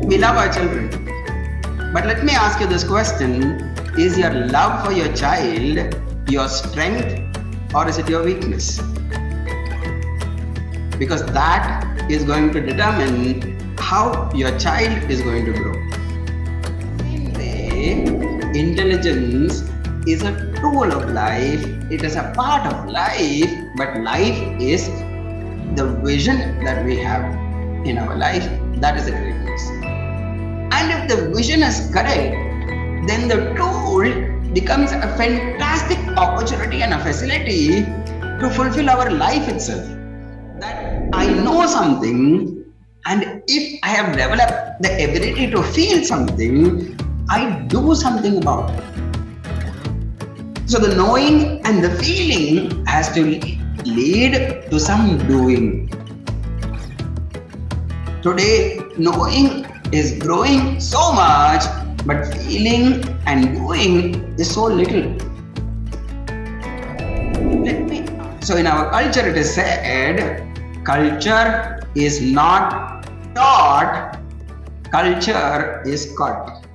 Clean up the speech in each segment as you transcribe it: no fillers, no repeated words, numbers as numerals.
We love our children. But let me ask you this question. Is your love for your child your strength or is it your weakness? Because that is going to determine how your child is going to grow. Same way, intelligence is a tool of life. It is a part of life, but life is the vision that we have in our life. That is the greatness. And if the vision is correct, then the tool becomes a fantastic opportunity and a facility to fulfill our life itself. That I know something, and if I have developed the ability to feel something, I do something about it. So the knowing and the feeling has to lead to some doing. Today, knowing is growing so much, but feeling and doing is so little. So in our culture, it is said, culture is not taught, culture is caught.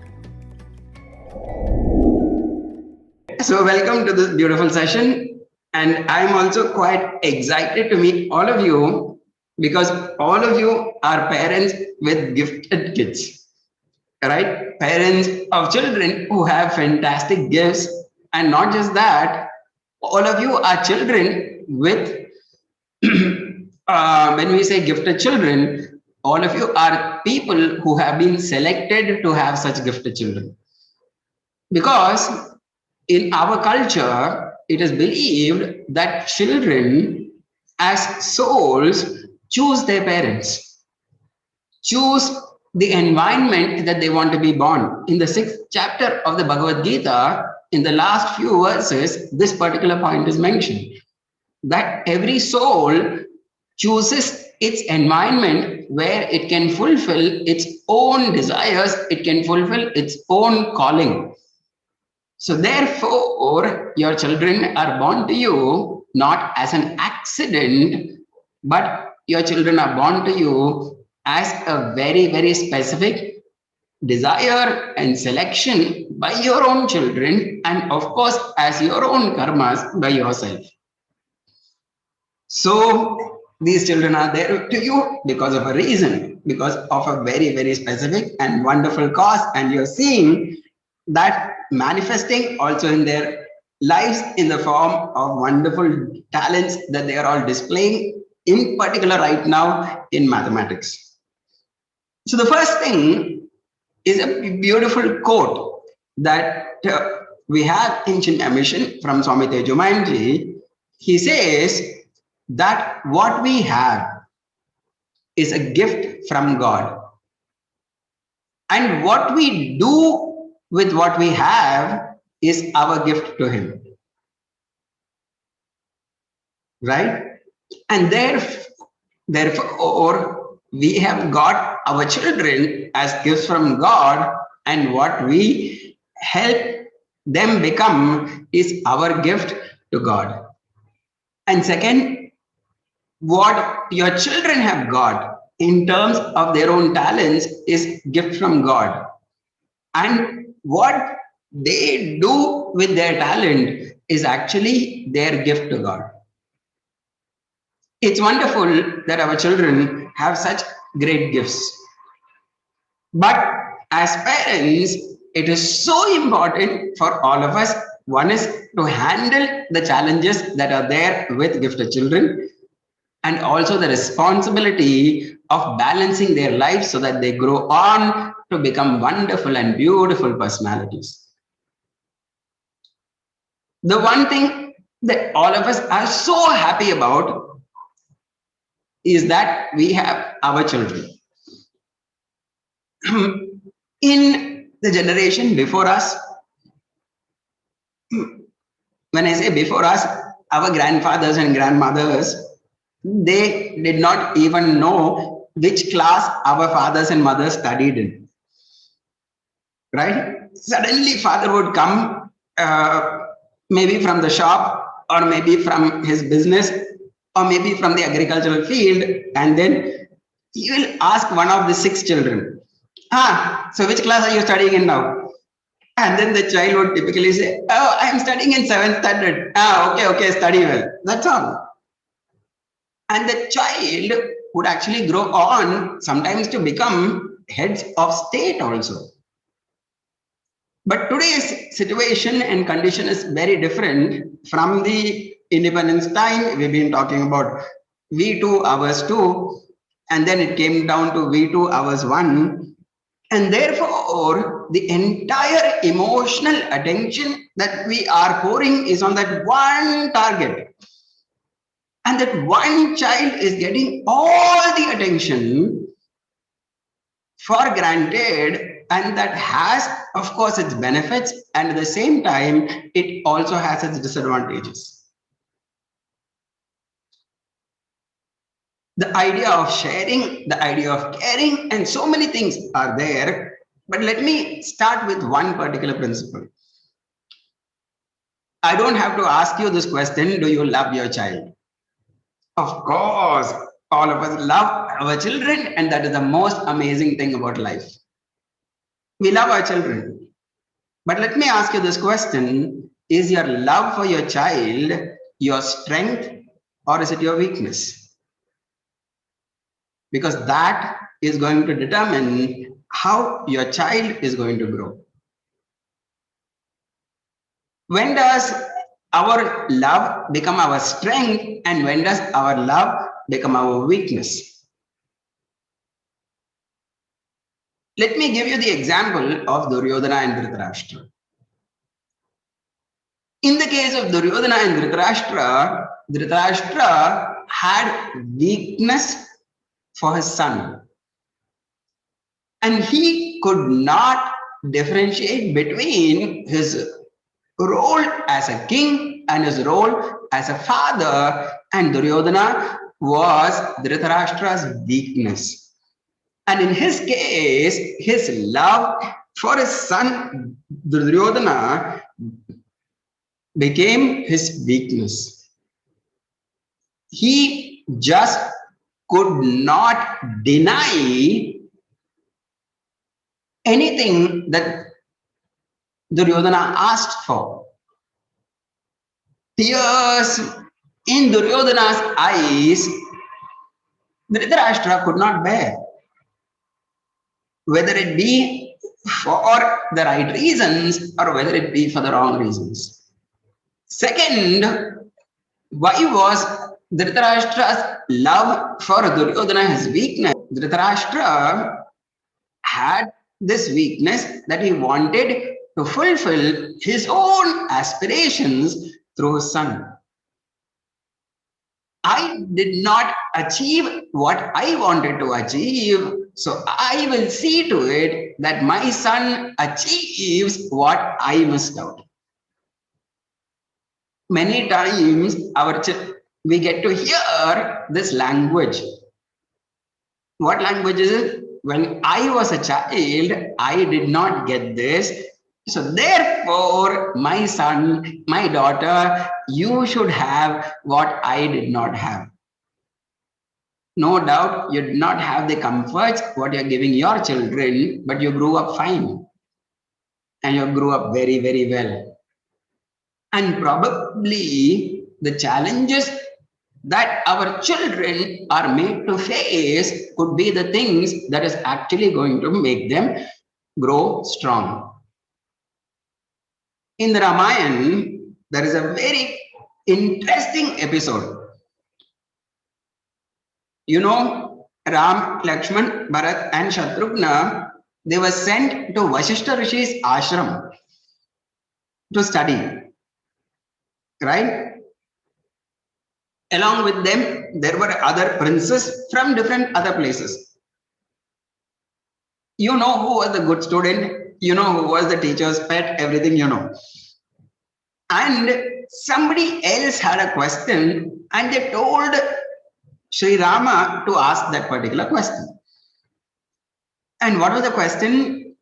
So welcome to this beautiful session, and I'm also quite excited to meet all of you because all of you are parents with gifted kids, right? Parents of children who have fantastic gifts, and not just that, all of you are children with, when we say gifted children, all of you are people who have been selected to have such gifted children. Because in our culture, it is believed that children as souls choose their parents, choose the environment that they want to be born. In the 6th chapter of the Bhagavad Gita, in the last few verses, this particular point is mentioned, that every soul chooses its environment where it can fulfill its own desires, it can fulfill its own calling. So therefore, your children are born to you not as an accident, but your children are born to you as a very, very specific desire and selection by your own children, and of course, as your own karmas by yourself. So these children are there to you because of a reason, because of a very, very specific and wonderful cause, and you're seeing that manifesting also in their lives in the form of wonderful talents that they are all displaying, in particular right now in mathematics. So the first thing is a beautiful quote that we have in Chinmaya Mission from Swami Tejomayanji. He says that what we have is a gift from God, and what we do with what we have is our gift to Him, right? And therefore, we have got our children as gifts from God, and what we help them become is our gift to God. And second, what your children have got in terms of their own talents is gift from God. And what they do with their talent is actually their gift to God. It's wonderful that our children have such great gifts. But as parents, it is so important for all of us. One is to handle the challenges that are there with gifted children, and also the responsibility of balancing their lives so that they grow on to become wonderful and beautiful personalities. The one thing that all of us are so happy about is that we have our children. In the generation before us, when I say before us, our grandfathers and grandmothers, they did not even know which class our fathers and mothers studied in, right? Suddenly father would come, maybe from the shop, or maybe from his business, or maybe from the agricultural field, and then he will ask one of the 6 children, So which class are you studying in now? And then the child would typically say, oh, I am studying in 7th standard. Okay, study well. That's all. And the child would actually grow on sometimes to become heads of state also. But today's situation and condition is very different from the independence time. We've been talking about V2 hours 2, and then it came down to V2 hours 1. And therefore, the entire emotional attention that we are pouring is on that one target. And that one child is getting all the attention for granted, and that has, of course, its benefits, and at the same time it also has its disadvantages. The idea of sharing, the idea of caring, and so many things are there, but let me start with one particular principle. I don't have to ask you this question, do you love your child? Of course, all of us love our children, and that is the most amazing thing about life. We love our children. But let me ask you this question. Is your love for your child your strength, or is it your weakness? Because that is going to determine how your child is going to grow. When does our love become our strength, and when does our love become our weakness? Let me give you the example of Duryodhana and Rashtra. In the case of Duryodhana and Dhritarashtra had weakness for his son. And he could not differentiate between his role as a king and his role as a father. And Duryodhana was Dhritarashtra's weakness. And in his case, his love for his son Duryodhana became his weakness. He just could not deny anything that Duryodhana asked for. Tears in Duryodhana's eyes, Dhritarashtra could not bear. Whether it be for the right reasons or whether it be for the wrong reasons. Second, why was Dhritarashtra's love for Duryodhana his weakness? Dhritarashtra had this weakness that he wanted to fulfill his own aspirations through his son. I did not achieve what I wanted to achieve, so I will see to it that my son achieves what I missed out. Many times we get to hear this language. What language is it? When I was a child, I did not get this. So therefore, my son, my daughter, you should have what I did not have. No doubt you did not have the comforts what you're giving your children, but you grew up fine. And you grew up very, very well. And probably the challenges that our children are made to face could be the things that is actually going to make them grow strong. In the Ramayana, there is a very interesting episode. You know, Ram, Lakshman, Bharat and Shatrughna, they were sent to Vasishta Rishi's ashram to study, right? Along with them, there were other princes from different other places. You know who was the good student, you know who was the teacher's pet, everything you know. And somebody else had a question and they told Sri Rama to ask that particular question. And what was the question?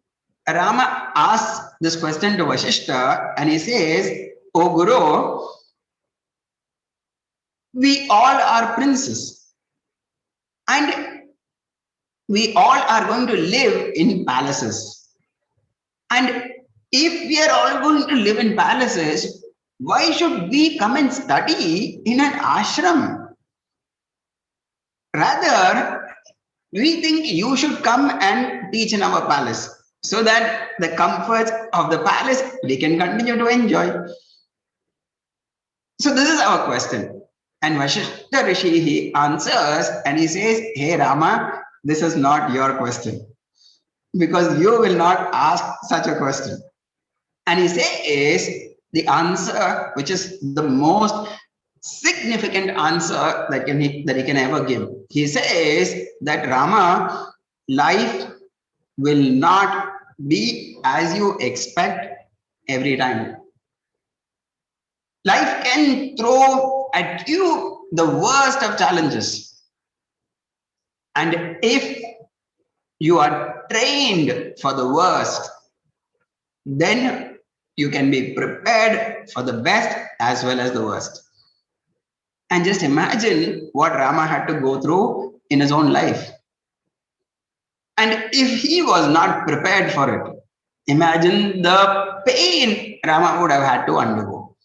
Rama asks this question to Vasishta and he says, "O Guru, we all are princes. And we all are going to live in palaces. And if we are all going to live in palaces, why should we come and study in an ashram? Rather, we think you should come and teach in our palace so that the comforts of the palace we can continue to enjoy. So this is our question. And Vashishta Rishi, he answers and he says, hey Rama, this is not your question because you will not ask such a question. And he says the answer, which is the most significant answer that he can ever give. He says that Rama, life will not be as you expect every time. Life can throw at you the worst of challenges. And if you are trained for the worst, then you can be prepared for the best as well as the worst. And just imagine what Rama had to go through in his own life. And if he was not prepared for it, imagine the pain Rama would have had to undergo.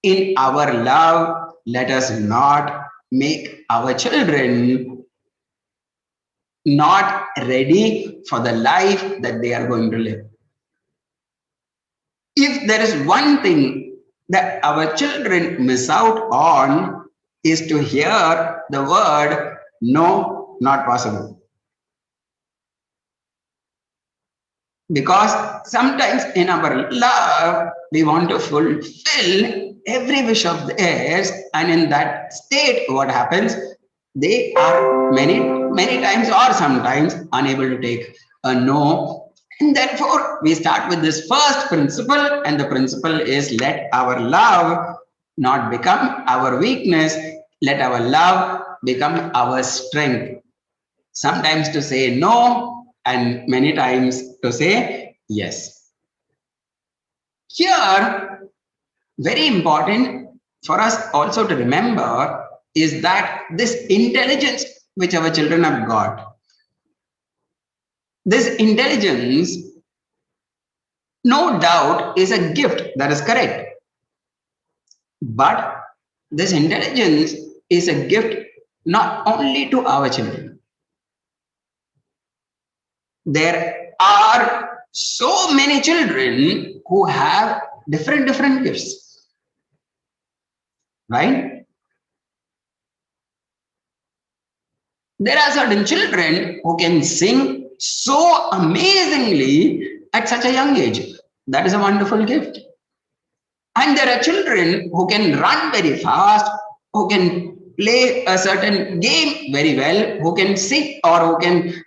In our love, let us not make our children not ready for the life that they are going to live. If there is one thing that our children miss out on, is to hear the word no, not possible. Because sometimes in our love, we want to fulfill every wish of theirs, and in that state, what happens? They are many times or sometimes unable to take a no. And therefore, we start with this first principle, and the principle is let our love not become our weakness, let our love become our strength. Sometimes to say no, and many times to say yes. Here, very important for us also to remember is that this intelligence which our children have got, this intelligence, no doubt, is a gift, that is correct. But this intelligence is a gift not only to our children. There are so many children who have different gifts, right? There are certain children who can sing so amazingly at such a young age. That is a wonderful gift. And there are children who can run very fast, who can play a certain game very well, who can sing or who can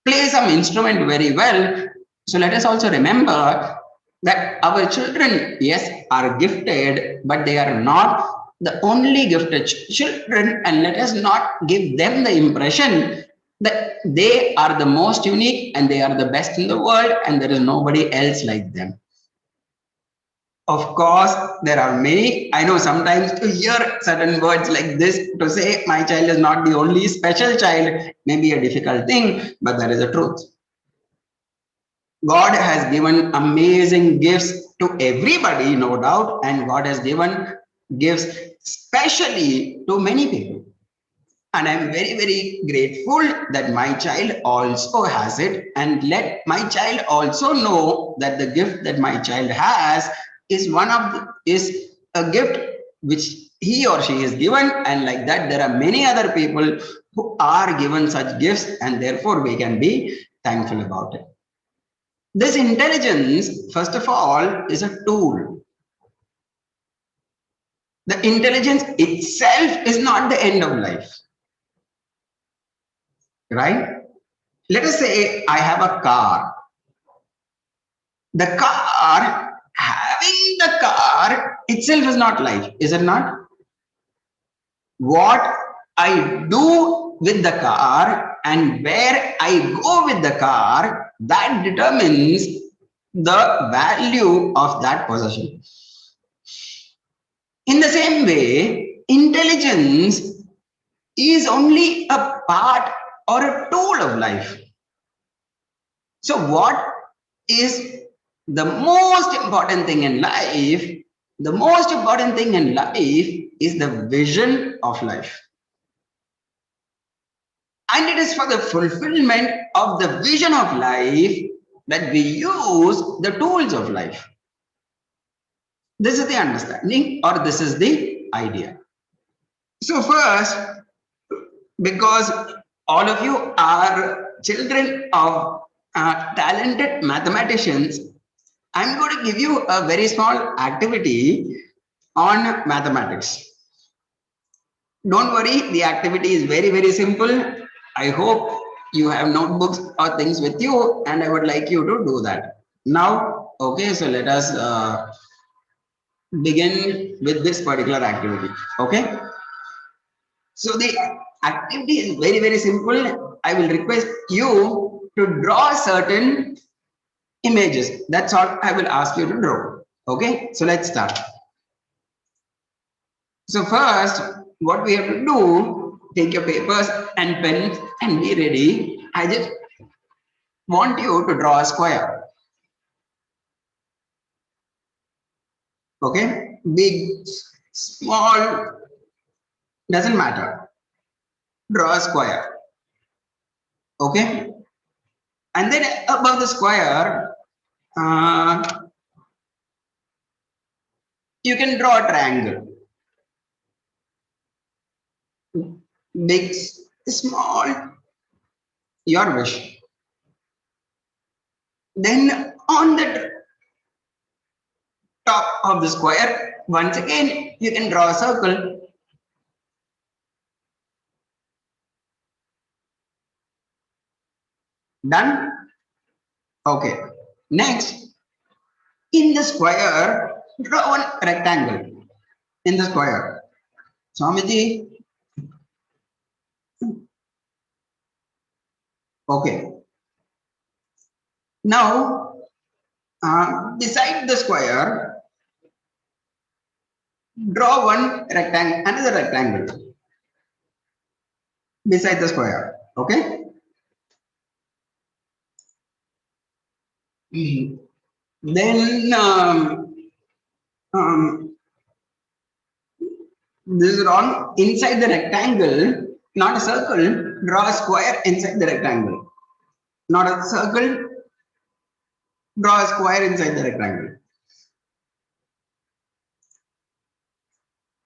play some instrument very well. So let us also remember that our children, yes, are gifted, but they are not the only gifted children, and let us not give them the impression that they are the most unique and they are the best in the world and there is nobody else like them. Of course, there are many. I know sometimes to hear certain words like this, to say my child is not the only special child, may be a difficult thing, but that is the truth. God has given amazing gifts to everybody, no doubt, and God has given gifts specially to many people. And I'm very grateful that my child also has it, and let my child also know that the gift that my child has is is a gift which he or she is given, and like that there are many other people who are given such gifts, and therefore we can be thankful about it. This intelligence, first of all, is a tool. The intelligence itself is not the end of life, right? Let us say I have a car. The car, having the car itself is not life, is it not? What I do with the car and where I go with the car, that determines the value of that possession. In the same way, intelligence is only a part or a tool of life. So, what is the most important thing in life? The most important thing in life is the vision of life. And it is for the fulfillment of the vision of life that we use the tools of life. This is the understanding, or this is the idea. So, first, because all of you are children of talented mathematicians, I'm going to give you a very small activity on mathematics. Don't worry, the activity is very, very simple. I hope you have notebooks or things with you, and I would like you to do that. Now, okay, so let us begin with this particular activity. Okay, so the activity is very, very simple. I will request you to draw certain images. That's all I will ask you to draw. Okay, so let's start. So first, what we have to do, take your papers and pens and be ready. I just want you to draw a square. Okay, big, small, doesn't matter. Draw a square. Okay, and then above the square, uh, you can draw a triangle. Big, small, your wish. Then on the top of the square, once again, you can draw a circle. Done? Okay. Next, in the square, draw one rectangle in the square. Swamiji, okay. Now, beside the square, draw one rectangle, another rectangle beside the square. Okay. Then um, this is wrong. Inside the rectangle, not a circle, draw a square inside the rectangle. Not a circle, draw a square inside the rectangle.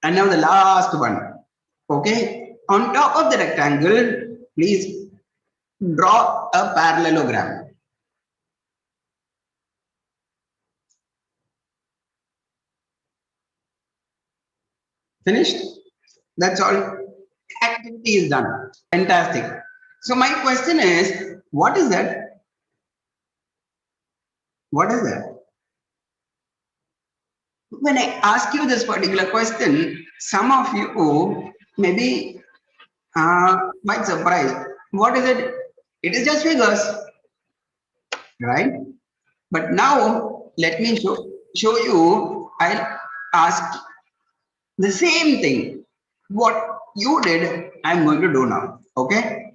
And now the last one. Okay. On top of the rectangle, please draw a parallelogram. Finished? That's all. Activity is done. Fantastic. So my question is, what is that? What is that? When I ask you this particular question, some of you may be quite surprised. What is it? It is just figures, right? But now let me show you. I'll ask the same thing. What you did, I'm going to do now. Okay.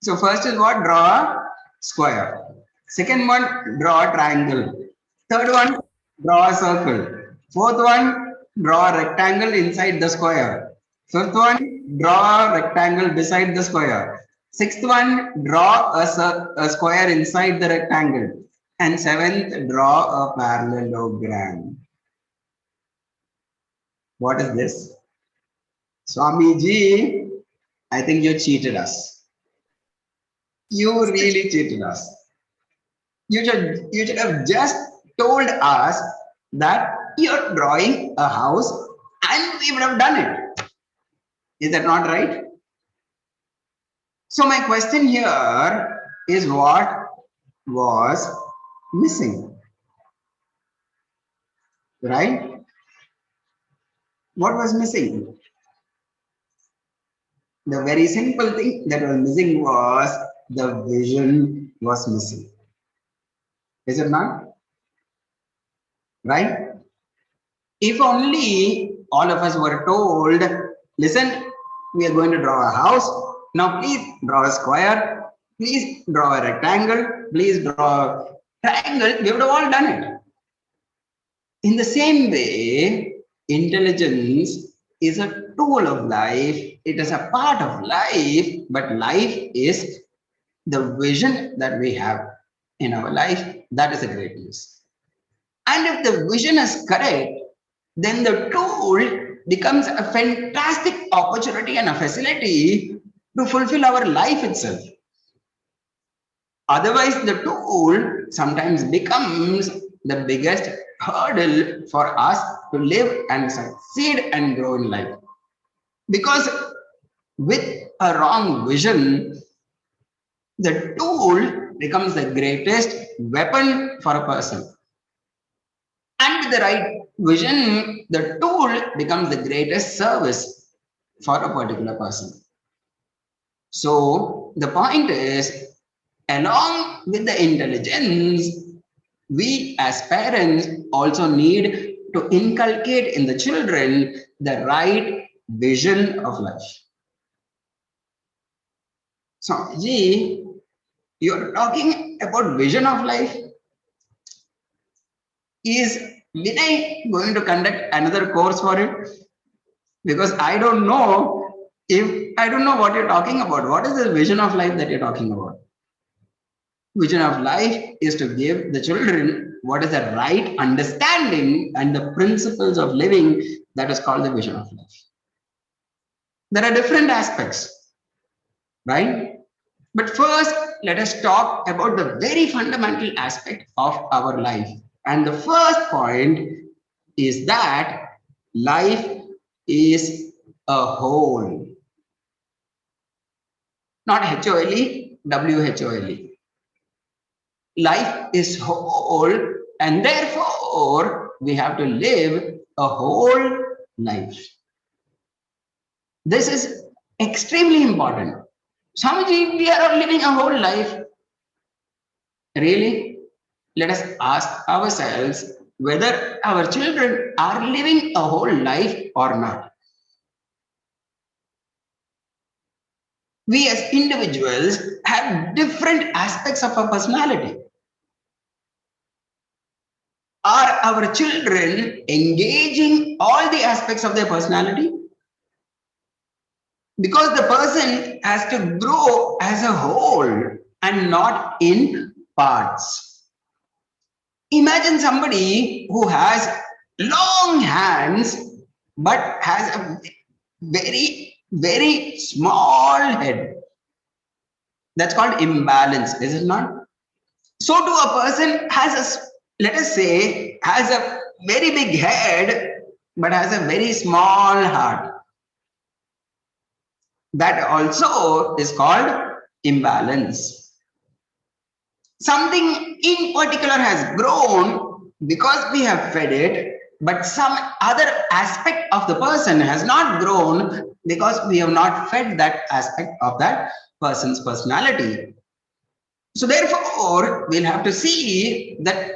So first is what? Draw a square. Second one, draw a triangle. Third one, draw a circle. Fourth one, draw a rectangle inside the square. Fifth one, draw a rectangle beside the square. Sixth one, draw a square inside the rectangle. And seventh, draw a parallelogram. What is this? Swamiji, I think you cheated us. You really cheated us. You should have just told us that you're drawing a house and we would have done it. Is that not right? So my question here is, what was missing? Right? What was missing? The very simple thing that was missing was the vision was missing. Is it not? Right? If only all of us were told, listen, We are going to draw a house. Now please draw a square. Please draw a rectangle. Please draw a triangle. We would have all done it. In the same way, intelligence is a tool of life. It is a part of life, but life is the vision that we have in our life. That is the great news. And if the vision is correct, then the tool becomes a fantastic opportunity and a facility to fulfill our life itself. Otherwise, the tool sometimes becomes the biggest hurdle for us to live and succeed and grow in life. Because with a wrong vision, the tool becomes the greatest weapon for a person. And with the right vision, the tool becomes the greatest service for a particular person. So the point is, along with the intelligence, we as parents also need to inculcate in the children the right vision of life. So, you're talking about vision of life. Is Vinay going to conduct another course for it? Because I don't know what you're talking about. What is the vision of life that you're talking about? Vision of life is to give the children what is the right understanding and the principles of living. That is called the vision of life. There are different aspects, right? But first, let us talk about the very fundamental aspect of our life. And the first point is that life is a whole. Not H-O-L-E, W-H-O-L-E. Life is whole, and therefore we have to live a whole life. This is extremely important. Swamiji, we are all living a whole life. Really? Let us ask ourselves whether our children are living a whole life or not. We as individuals have different aspects of our personality. Are our children engaging all the aspects of their personality? Because the person has to grow as a whole and not in parts. Imagine somebody who has long hands but has a very, very small head. That's called imbalance, is it not? So to a person let us say, has a very big head but has a very small heart. That also is called imbalance. Something in particular has grown because we have fed it, but some other aspect of the person has not grown because we have not fed that aspect of that person's personality. So therefore, we'll have to see that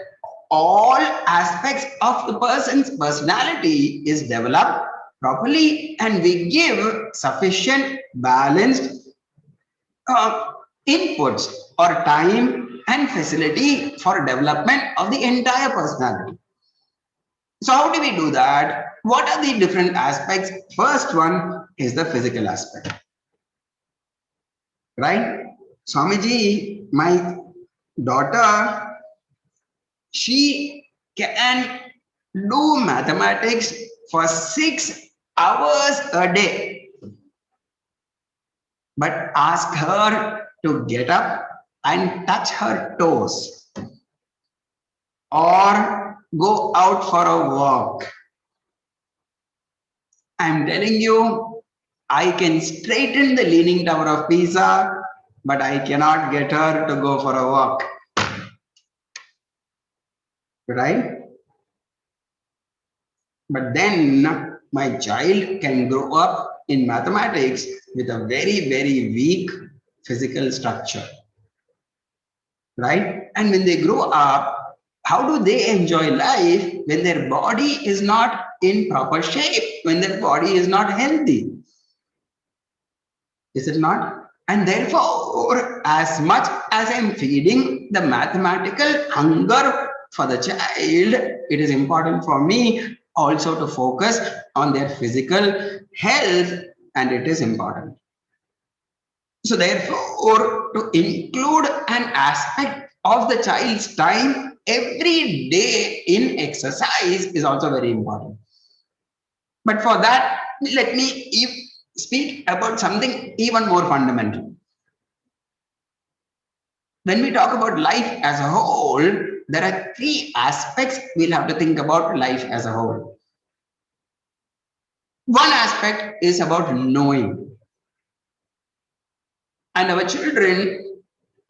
all aspects of the person's personality is developed properly, and we give sufficient balanced inputs or time and facility for development of the entire personality. So how do we do that? What are the different aspects? First one is the physical aspect, right? Swamiji, my daughter, she can do mathematics for 6 hours a day. But ask her to get up and touch her toes or go out for a walk. I'm telling you, I can straighten the Leaning Tower of Pisa, but I cannot get her to go for a walk. Right? But then my child can grow up in mathematics with a very, very weak physical structure. Right? And when they grow up, how do they enjoy life when their body is not in proper shape, when their body is not healthy? Is it not? And therefore, as much as I'm feeding the mathematical hunger for the child, it is important for me also to focus on their physical health, and it is important. So, therefore, to include an aspect of the child's time every day in exercise is also very important. But for that, let me speak about something even more fundamental. When we talk about life as a whole, there are three aspects we'll have to think about life as a whole. One aspect is about knowing, and our children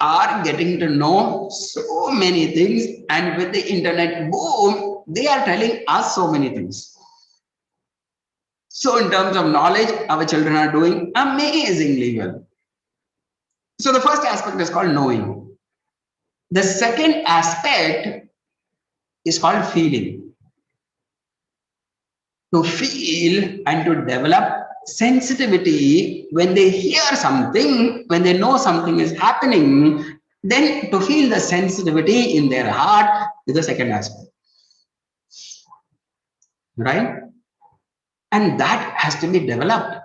are getting to know so many things, and with the internet boom, they are telling us so many things. So, in terms of knowledge, our children are doing amazingly well. So, the first aspect is called knowing. The second aspect is called feeling. To feel and to develop sensitivity when they hear something, when they know something is happening, then to feel the sensitivity in their heart is the second aspect, right? And that has to be developed.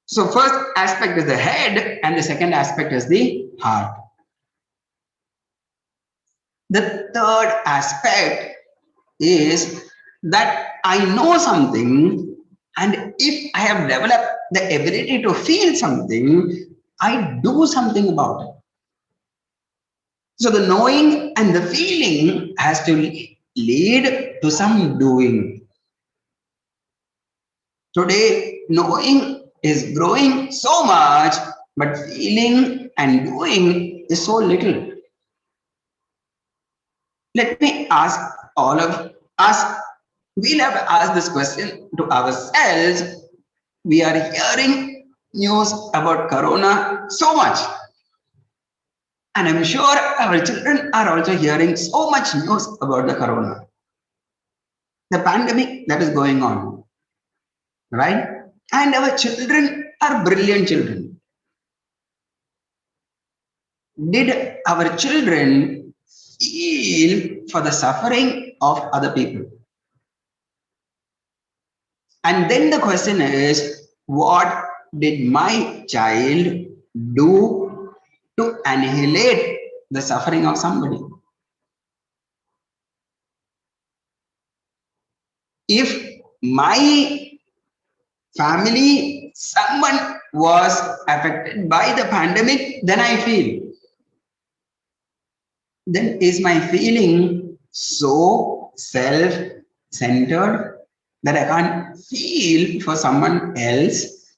So, first aspect is the head, and the second aspect is the heart. The third aspect is that I know something, and if I have developed the ability to feel something, I do something about it. So the knowing and the feeling has to lead to some doing. Today, knowing is growing so much, but feeling and doing is so little. Let me ask all of us, we'll have to ask this question to ourselves. We are hearing news about corona so much, and I'm sure our children are also hearing so much news about the corona, the pandemic that is going on, right? And our children are brilliant children. Did our children feel for the suffering of other people? And then the question is, what did my child do to annihilate the suffering of somebody? If my family, someone was affected by the pandemic, then I feel. Then is my feeling so self centered that I can't feel for someone else?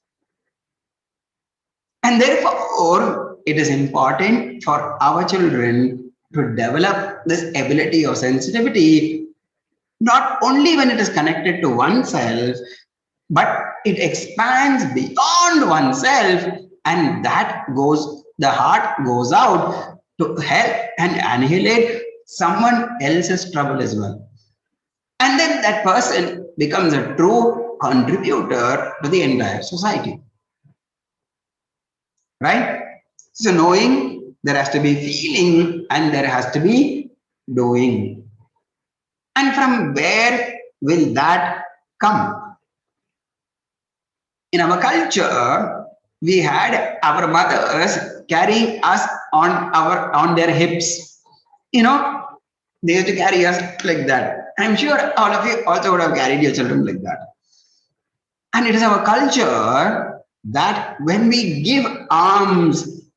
And therefore, it is important for our children to develop this ability of sensitivity, not only when it is connected to oneself, but it expands beyond oneself, and that goes, the heart goes out to help and annihilate someone else's trouble as well. And then that person becomes a true contributor to the entire society, right? So, knowing, there has to be feeling, and there has to be doing. And from where will that come? In our culture, we had our mothers carrying us on their hips. You know, they used to carry us like that. I'm sure all of you also would have carried your children like that. And it is our culture that when we give alms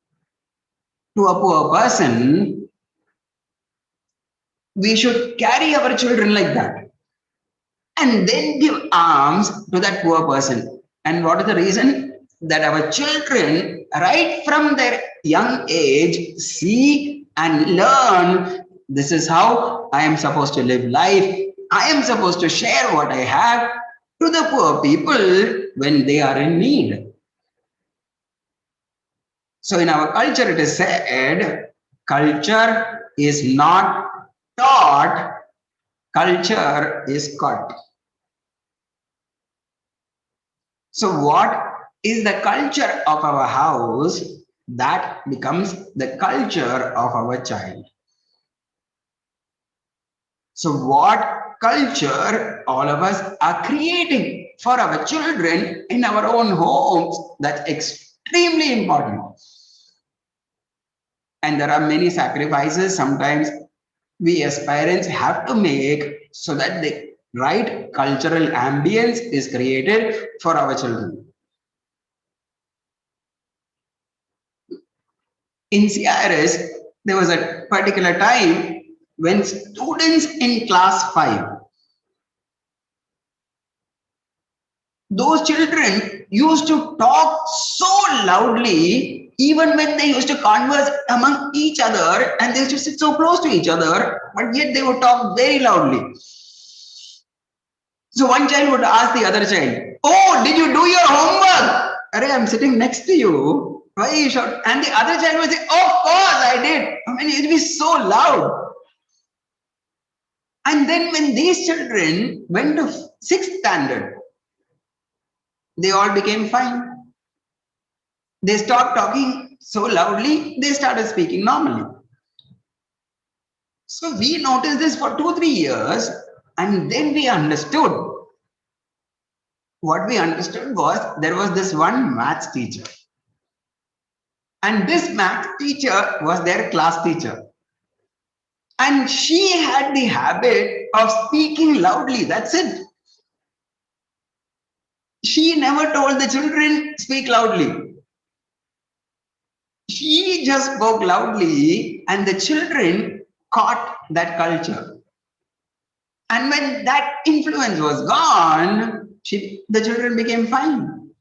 to a poor person, we should carry our children like that and then give alms to that poor person. And what is the reason? That our children, right from their young age, see and learn, this is how I am supposed to live life. I am supposed to share what I have to the poor people when they are in need. So in our culture, it is said, culture is not taught, culture is caught. So what is the culture of our house that becomes the culture of our child. So, what culture all of us are creating for our children in our own homes, that's extremely important. And there are many sacrifices sometimes we as parents have to make so that the right cultural ambience is created for our children. In CIRS, there was a particular time when students in class 5, those children used to talk so loudly, even when they used to converse among each other and they used to sit so close to each other, but yet they would talk very loudly. So one child would ask the other child, "Oh, did you do your homework? Arey, I'm sitting next to you. Why you shout?" And the other child would say, "Of course I did." I mean, it would be so loud. And then when these children went to sixth standard, they all became fine. They stopped talking so loudly, they started speaking normally. So we noticed this for 2, 3 years, and then we understood. What we understood was there was this one maths teacher, and this maths teacher was their class teacher. And she had the habit of speaking loudly. That's it. She never told the children, speak loudly. She just spoke loudly, and the children caught that culture. And when that influence was gone, the children became fine.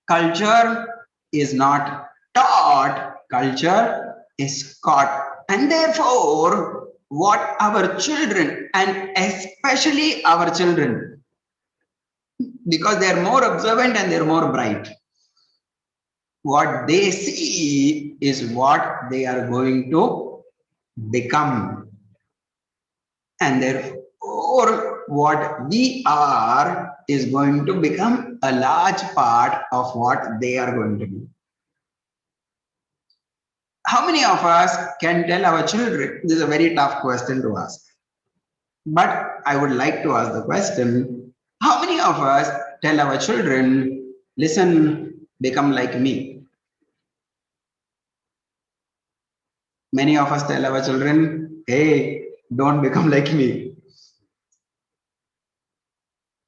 Culture is not taught, culture is caught. And therefore, what our children, and especially our children, because they are more observant and they are more bright, what they see is what they are going to become. And therefore, what we are is going to become a large part of what they are going to be. How many of us can tell our children? This is a very tough question to ask. But I would like to ask the question, how many of us tell our children, listen, become like me? Many of us tell our children, hey, don't become like me.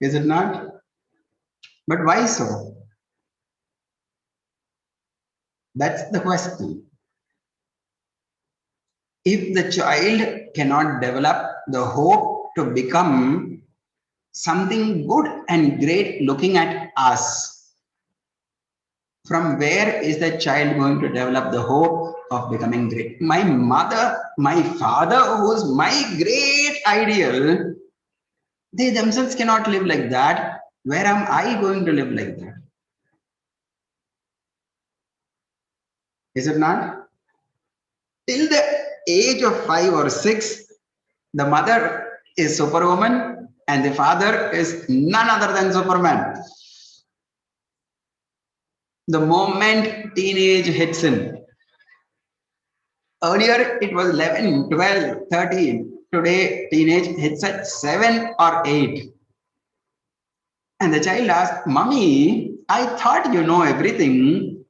Is it not? But why so? That's the question. If the child cannot develop the hope to become something good and great looking at us, from where is the child going to develop the hope of becoming great? My mother, my father, who's my great ideal, they themselves cannot live like that. Where am I going to live like that? Is it not? Till the age of 5 or 6, the mother is superwoman and the father is none other than Superman. The moment teenage hits in, earlier it was 11, 12, 13. Today teenage hits at 7 or 8. And the child asks, Mommy, I thought you know everything.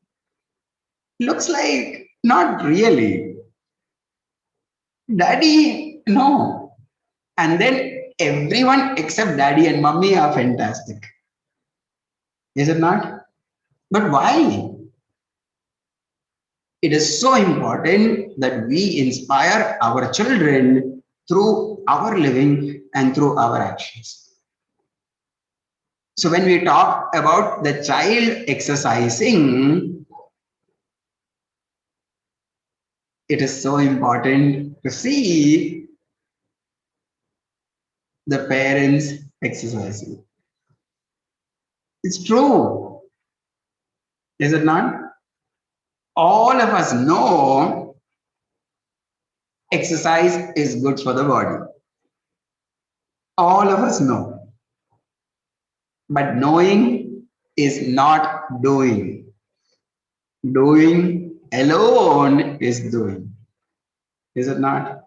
Looks like not really. Daddy, no. And then everyone except daddy and mommy are fantastic. Is it not? But why? It is so important that we inspire our children through our living and through our actions. So when we talk about the child exercising, it is so important to see the parents exercising. It's true, is it not? All of us know exercise is good for the body. All of us know. But knowing is not doing. Doing alone is doing. Is it not?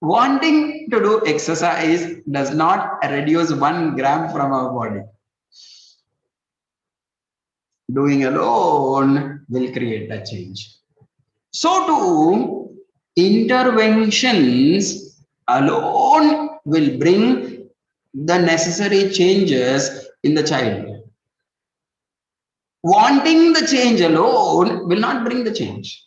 Wanting to do exercise does not reduce 1 gram from our body. Doing alone will create that change. So too, interventions alone will bring the necessary changes in the child. Wanting the change alone will not bring the change.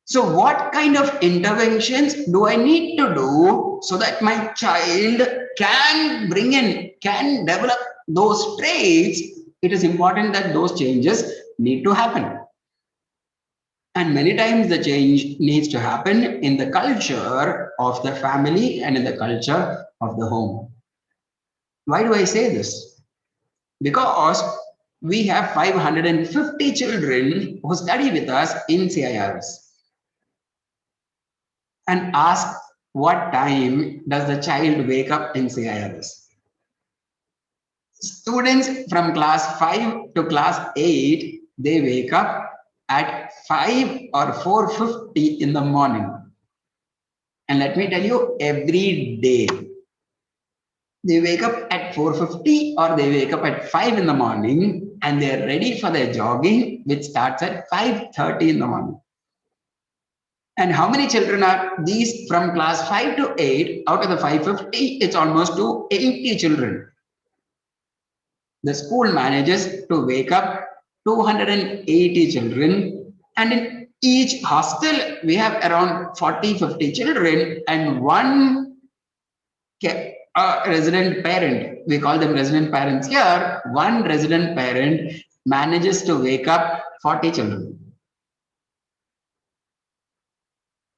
So, what kind of interventions do I need to do so that my child can develop those traits? It is important that those changes need to happen. And many times the change needs to happen in the culture of the family and in the culture of the home. Why do I say this? Because we have 550 children who study with us in CIRS and ask what time does the child wake up in CIRS. Students from class 5 to class 8, they wake up at 5 or 4:50 in the morning. And let me tell you, every day they wake up at 4:50 or they wake up at 5 in the morning and they're ready for their jogging, which starts at 5:30 in the morning. And how many children are these from class 5 to 8? Out of the 550, it's almost to 80 children. The school manages to wake up 280 children, and in each hostel, we have around 40-50 children and one resident parent. We call them resident parents here. One resident parent manages to wake up 40 children.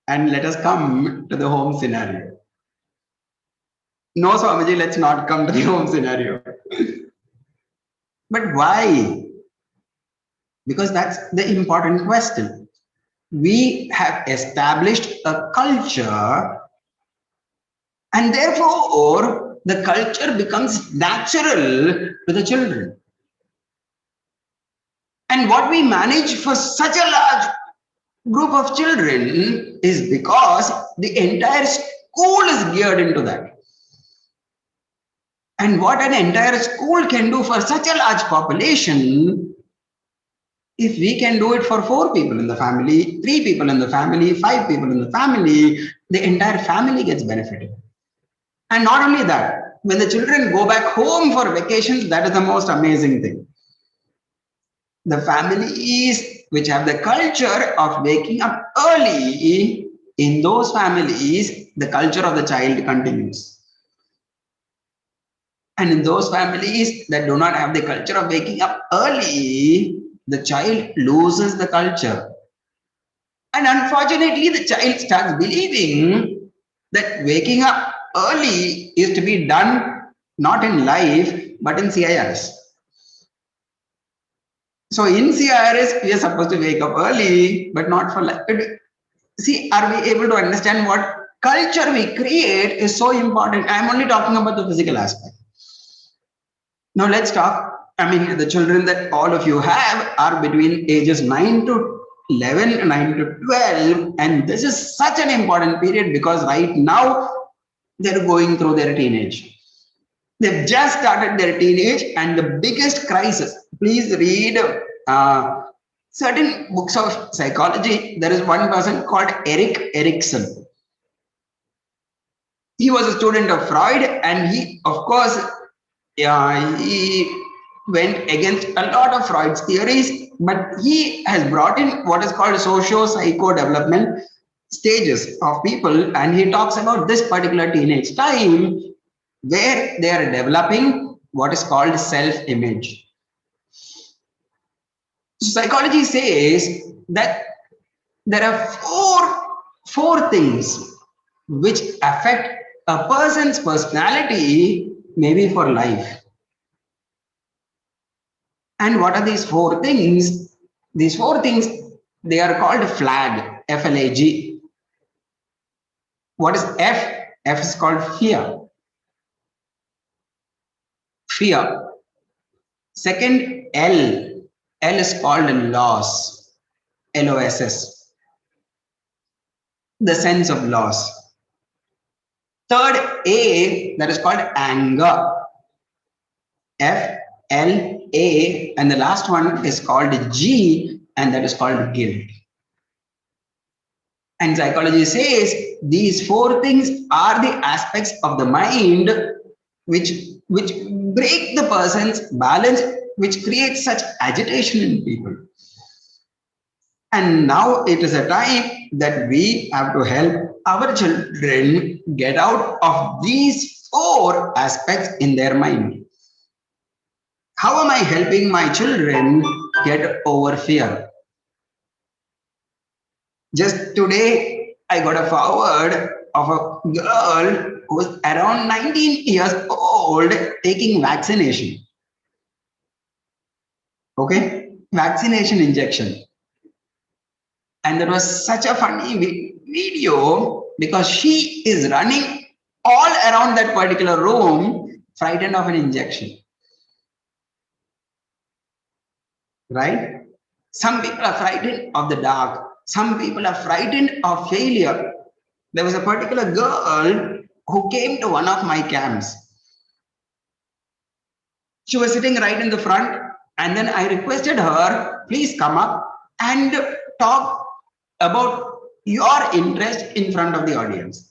And let us come to the home scenario. No, Swamiji, let's not come to the home scenario. But why? Because that's the important question. We have established a culture, and therefore the culture becomes natural to the children. And what we manage for such a large group of children is because the entire school is geared into that. And what an entire school can do for such a large population, if we can do it for 4 people in the family, 3 people in the family, 5 people in the family, the entire family gets benefited. And not only that, when the children go back home for vacations, that is the most amazing thing. The families which have the culture of waking up early, in those families, the culture of the child continues. And in those families that do not have the culture of waking up early, the child loses the culture. And unfortunately, the child starts believing that waking up early is to be done not in life, but in CIRS. So in CIRS, we are supposed to wake up early, but not for life. See, are we able to understand what culture we create is so important? I'm only talking about the physical aspect. Now let's talk. I mean, the children that all of you have are between ages 9 to 11, 9 to 12, and this is such an important period because right now they're going through their teenage. They've just started their teenage, and the biggest crisis. Please read certain books of psychology. There is one person called Erik Erikson. He was a student of Freud, and he, of course, he went against a lot of Freud's theories, but he has brought in what is called socio-psycho development stages of people, and he talks about this particular teenage time where they are developing what is called self-image. Psychology says that there are four things which affect a person's personality, maybe for life. And what are these 4 things? These 4 things, they are called flag, F-L-A-G. What is F? F is called fear. Fear. Second, L. L is called loss. LOSS. The sense of loss. Third, A, that is called anger. FLA, and the last one is called G, and that is called guilt. And psychology says these four things are the aspects of the mind which which break the person's balance, which creates such agitation in people. And now it is a time that we have to help our children get out of these four aspects in their mind. How am I helping my children get over fear? Just today, I got a forward of a girl who was around 19 years old taking vaccination. Okay, vaccination injection. And there was such a funny video because she is running all around that particular room, frightened of an injection. Right? Some people are frightened of the dark. Some people are frightened of failure. There was a particular girl who came to one of my camps. She was sitting right in the front, and then I requested her, please come up and talk about your interest in front of the audience.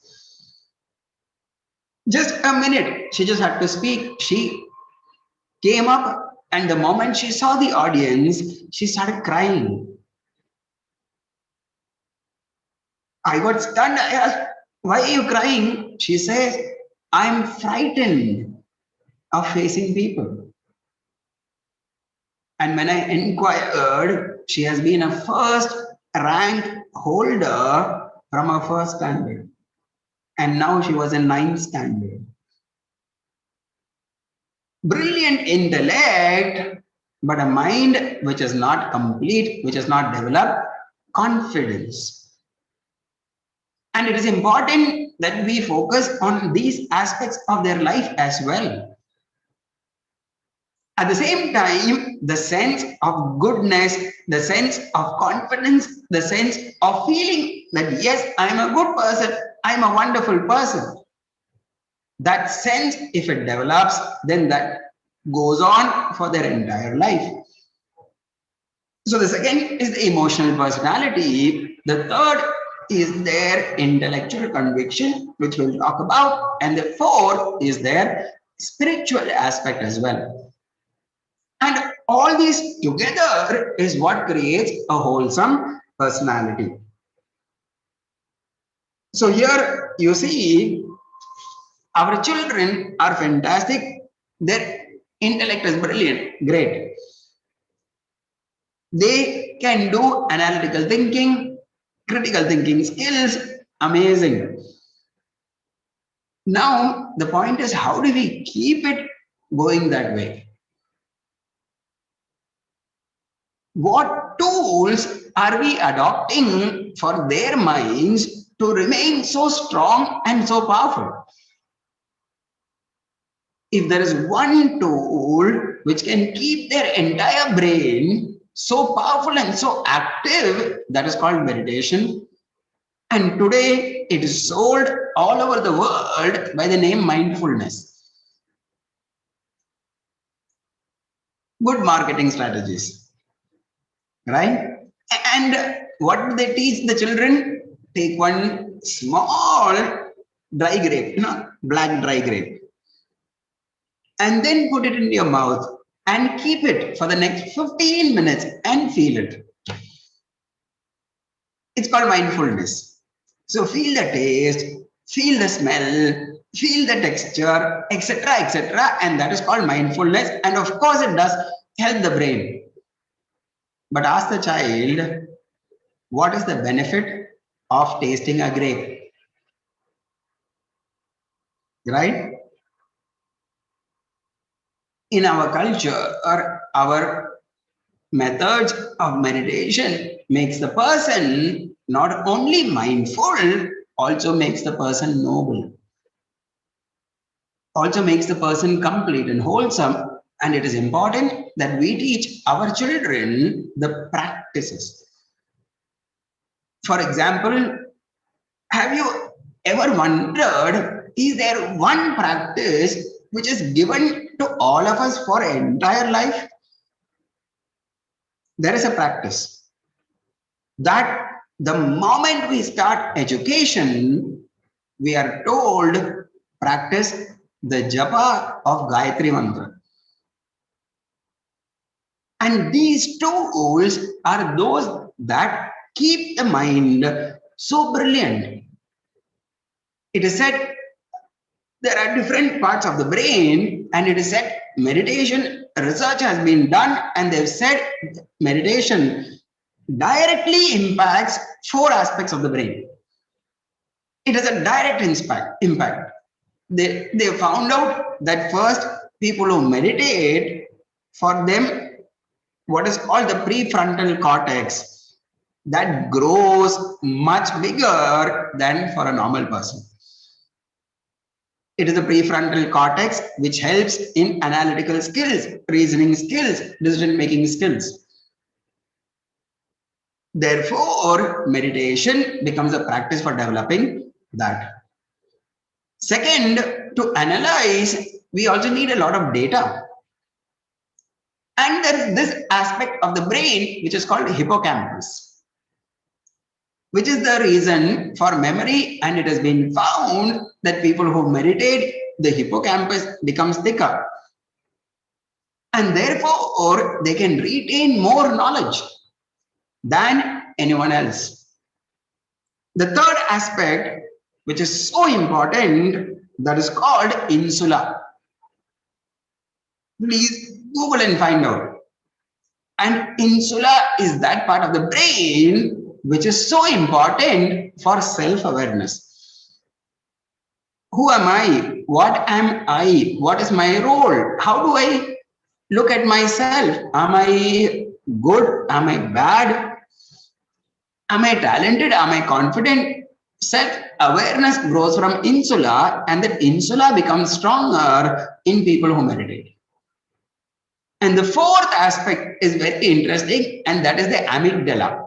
Just a minute, she just had to speak. She came up, and the moment she saw the audience, she started crying. I got stunned. I asked, why are you crying? She says, I'm frightened of facing people. And when I inquired, she has been a first rank holder from her first standard. And now she was in ninth standard. Brilliant intellect, but a mind which is not complete, which is not developed, confidence. And it is important that we focus on these aspects of their life as well. At the same time, the sense of goodness, the sense of confidence, the sense of feeling that yes, I'm a good person, I'm a wonderful person. That sense, if it develops, then that goes on for their entire life. So the second is the emotional personality. The third is their intellectual conviction, which we'll talk about. And the fourth is their spiritual aspect as well. And all these together is what creates a wholesome personality. So here you see our children are fantastic. Their intellect is brilliant, great. They can do analytical thinking, critical thinking skills, amazing. Now the point is, how do we keep it going that way? What tools are we adopting for their minds to remain so strong and so powerful? If there is one tool which can keep their entire brain so powerful and so active, that is called meditation. And today it is sold all over the world by the name mindfulness. Good marketing strategies. Right? And what do they teach the children? Take one small dry grape, black dry grape, and then put it in your mouth and keep it for the next 15 minutes and feel it. It's called mindfulness. So feel the taste, feel the smell, feel the texture, etc., etc., and that is called mindfulness. And of course, it does help the brain. But ask the child, what is the benefit of tasting a grape? Right? In our culture, our methods of meditation makes the person not only mindful, also makes the person noble, also makes the person complete and wholesome. And it is important that we teach our children the practices. For example, have you ever wondered, is there one practice which is given to all of us for entire life? There is a practice that the moment we start education, we are told practice the japa of Gayatri Mantra. And these tools are those that keep the mind so brilliant. It is said there are different parts of the brain, and it is said meditation research has been done, and they've said meditation directly impacts four aspects of the brain. It has a direct impact. They found out that first, people who meditate, for them, what is called the prefrontal cortex, that grows much bigger than for a normal person. It is the prefrontal cortex which helps in analytical skills, reasoning skills, decision-making skills. Therefore, meditation becomes a practice for developing that. Second, to analyze, we also need a lot of data. And there is this aspect of the brain which is called hippocampus, which is the reason for memory, and it has been found that people who meditate, the hippocampus becomes thicker. And therefore, they can retain more knowledge than anyone else. The third aspect, which is so important, that is called insula. Please Google and find out. And insula is that part of the brain which is so important for self-awareness. Who am I? What am I? What is my role? How do I look at myself? Am I good? Am I bad? Am I talented? Am I confident? Self-awareness grows from insula, and that insula becomes stronger in people who meditate. And the fourth aspect is very interesting, and that is the amygdala.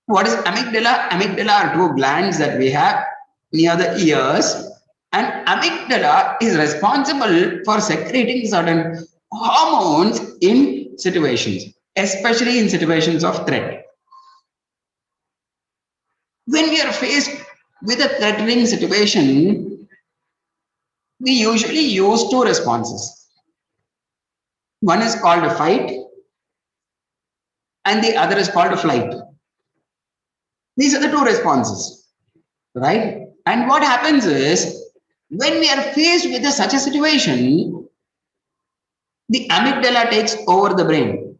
What is amygdala? Amygdala are two glands that we have near the ears, and amygdala is responsible for secreting certain hormones in situations, especially in situations of threat. When we are faced with a threatening situation, we usually use two responses. One is called a fight, and the other is called a flight. These are the two responses, right? And what happens is, when we are faced with such a situation, the amygdala takes over the brain.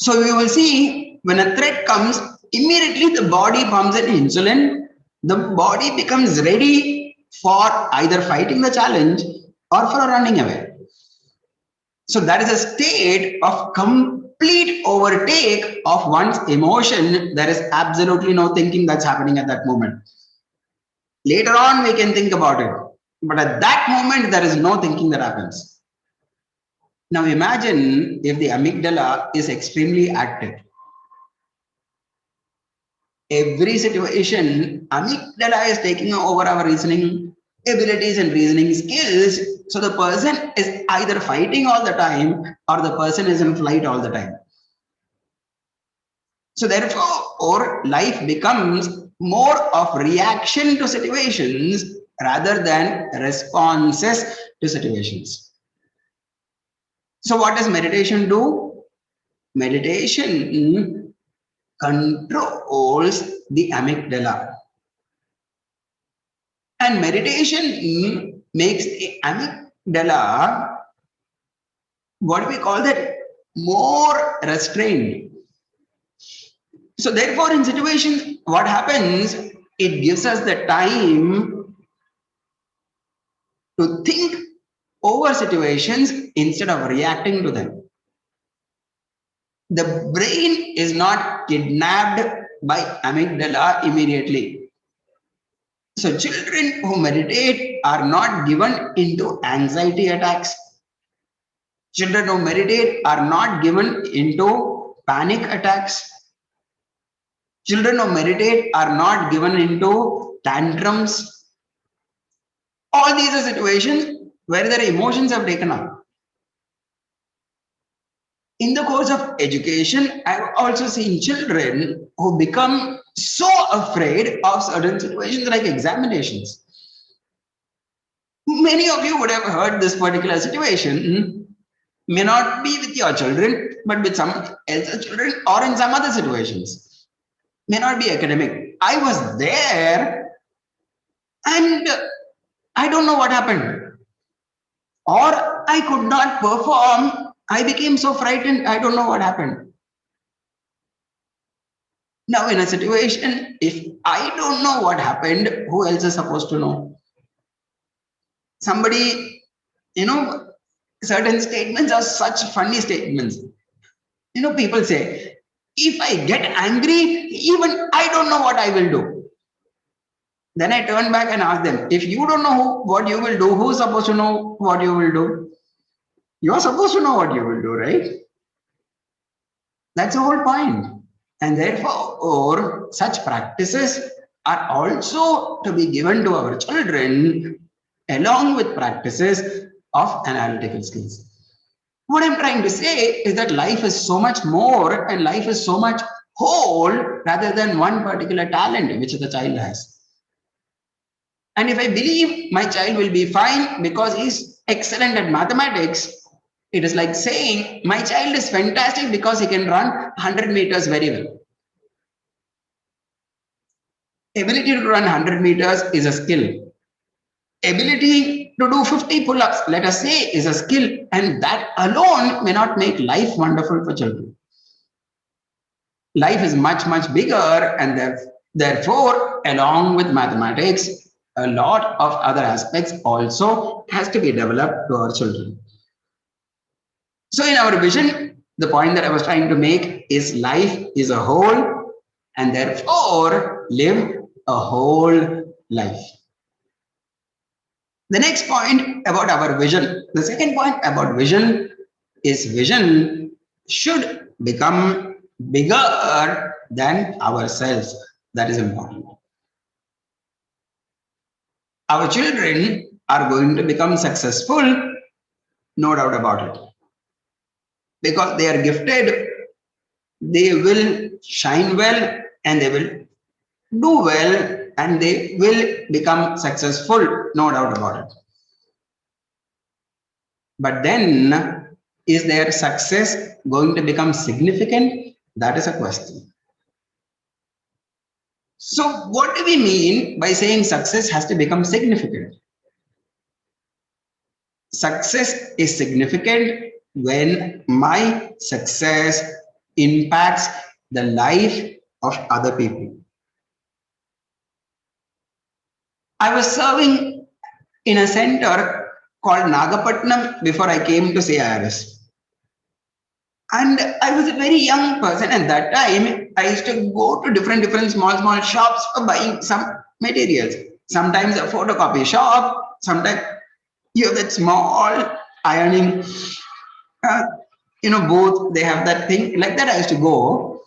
So you will see, when a threat comes, immediately the body pumps in insulin. The body becomes ready for either fighting the challenge or for running away. So that is a state of complete overtake of one's emotion. There is absolutely no thinking that's happening at that moment. Later on, we can think about it. But at that moment, there is no thinking that happens. Now imagine if the amygdala is extremely active. Every situation, amygdala is taking over our reasoning abilities and reasoning skills. So the person is either fighting all the time or the person is in flight all the time. So therefore, life becomes more of reaction to situations rather than responses to situations. So what does meditation do? Meditation controls the amygdala. And meditation makes the amygdala, what do we call that, more restrained. So therefore, in situations, what happens, it gives us the time to think over situations instead of reacting to them. The brain is not kidnapped by amygdala immediately. So children who meditate are not given into anxiety attacks. Children who meditate are not given into panic attacks. Children who meditate are not given into tantrums. All these are situations where their emotions have taken up. In the course of education, I've also seen children who become so afraid of certain situations like examinations. Many of you would have heard this particular situation, may not be with your children, but with some else's children or in some other situations. May not be academic. I was there and I don't know what happened. Or I could not perform. I became so frightened. I don't know what happened. Now, in a situation, if I don't know what happened, who else is supposed to know? Somebody, certain statements are such funny statements. People say, if I get angry, even I don't know what I will do. Then I turn back and ask them, if you don't know what you will do, who's supposed to know what you will do? You're supposed to know what you will do, right? That's the whole point. And therefore, such practices are also to be given to our children along with practices of analytical skills. What I'm trying to say is that life is so much more and life is so much whole rather than one particular talent which the child has. And if I believe my child will be fine because he's excellent at mathematics, it is like saying my child is fantastic because he can run 100 meters very well. Ability to run 100 meters is a skill. Ability to do 50 pull-ups, let us say, is a skill, and that alone may not make life wonderful for children. Life is much, much bigger, and therefore, along with mathematics, a lot of other aspects also has to be developed to our children. So in our vision, the point that I was trying to make is life is a whole, and therefore live a whole life. The next point about our vision, the second point about vision is vision should become bigger than ourselves. That is important. Our children are going to become successful, no doubt about it. Because they are gifted, they will shine well and they will do well and they will become successful, no doubt about it. But then, is their success going to become significant? That is a question. So, what do we mean by saying success has to become significant? Success is significant when my success impacts the life of other people. I was serving in a center called Nagapattinam before I came to CIRS. And I was a very young person at that time. I used to go to different small shops for buying some materials. Sometimes a photocopy shop, sometimes you have that small ironing, booth. They have that thing like that. I used to go,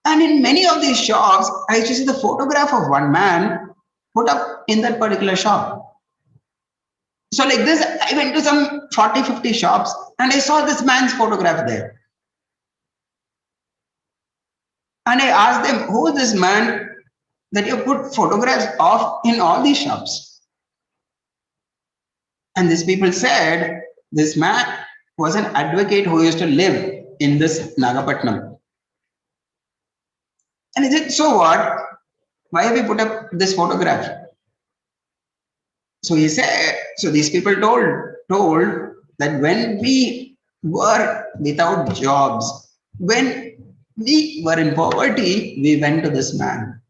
and in many of these shops, I used to see the photograph of one man put up in that particular shop. So like this, I went to some 40, 50 shops and I saw this man's photograph there. And I asked them, who is this man that you put photographs of in all these shops? And these people said, this man was an advocate who used to live in this Nagapattinam. And I said, so what? Why have you put up this photograph? So he said, so these people told that when we were without jobs, when we were in poverty, we went to this man.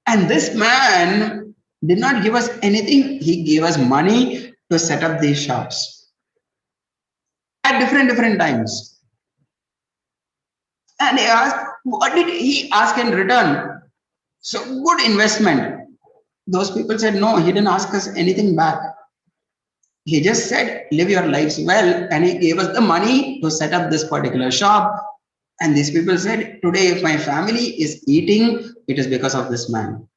And this man did not give us anything. He gave us money to set up these shops at different times. And I asked, what did he ask in return? So good investment. Those people said, no, he didn't ask us anything back. He just said, live your lives well. And he gave us the money to set up this particular shop. And these people said, today, if my family is eating, it is because of this man.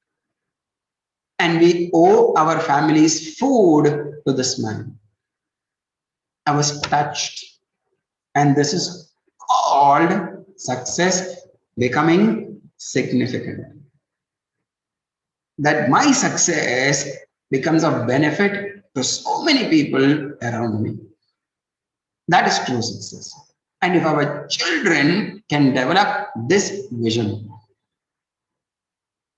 And we owe our family's food to this man. I was touched. And this is called success becoming significant. That my success becomes of benefit to so many people around me. That is true success. And if our children can develop this vision,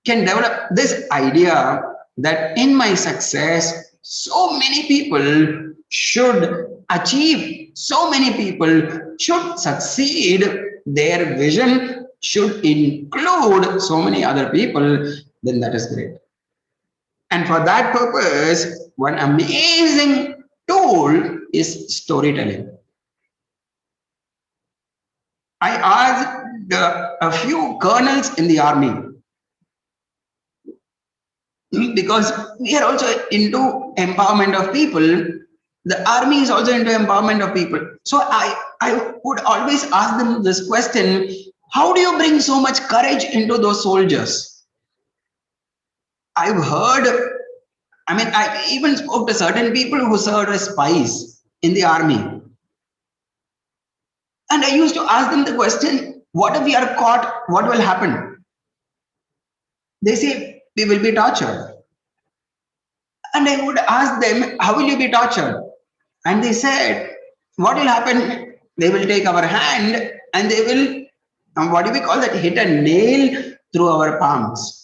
can develop this idea that in my success, so many people should achieve, so many people should succeed, their vision should include so many other people, then that is great. And for that purpose, one amazing tool is storytelling. I asked a few colonels in the army, because we are also into empowerment of people. The army is also into empowerment of people. So I would always ask them this question: how do you bring so much courage into those soldiers? I've heard, I mean, I even spoke to certain people who served as spies in the army. And I used to ask them the question, what if we are caught? What will happen? They say, we will be tortured. And I would ask them, how will you be tortured? And they said, what will happen? They will take our hand and they will, what do we call that? Hit a nail through our palms.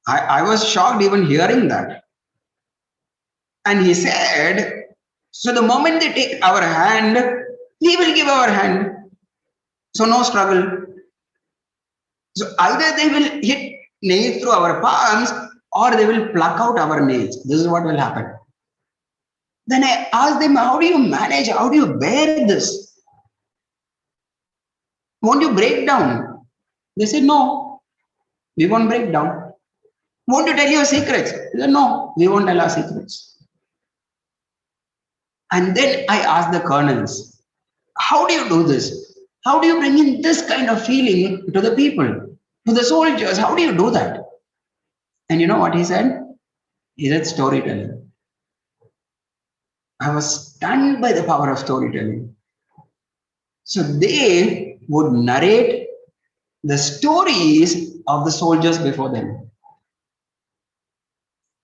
I was shocked even hearing that. And he said, so the moment they take our hand, we will give our hand. So no struggle. So either they will hit nails through our palms or they will pluck out our nails. This is what will happen. Then I asked them, how do you manage? How do you bear this? Won't you break down? They said, no, we won't break down. Won't you tell your secrets? They said, no, we won't tell our secrets. And then I asked the colonels, how do you do this? How do you bring in this kind of feeling to the people, to the soldiers? How do you do that? And you know what he said? He said storytelling. I was stunned by the power of storytelling. So they would narrate the stories of the soldiers before them.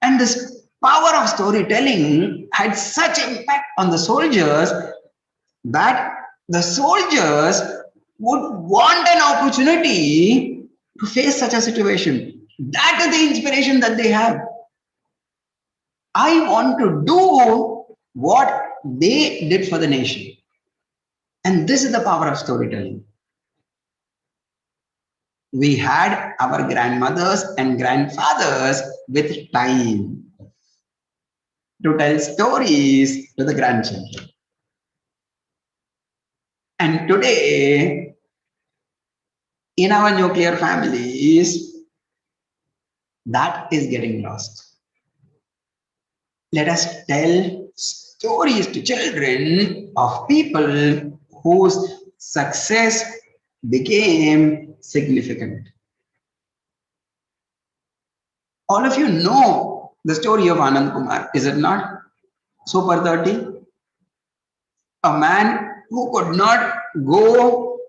And this power of storytelling had such impact on the soldiers that the soldiers would want an opportunity to face such a situation. That is the inspiration that they have. I want to do what they did for the nation. And this is the power of storytelling. We had our grandmothers and grandfathers with time to tell stories to the grandchildren. And today, in our nuclear families, that is getting lost. Let us tell stories to children of people whose success became significant. All of you know the story of Anand Kumar, is it not? Super 30. A man who could not go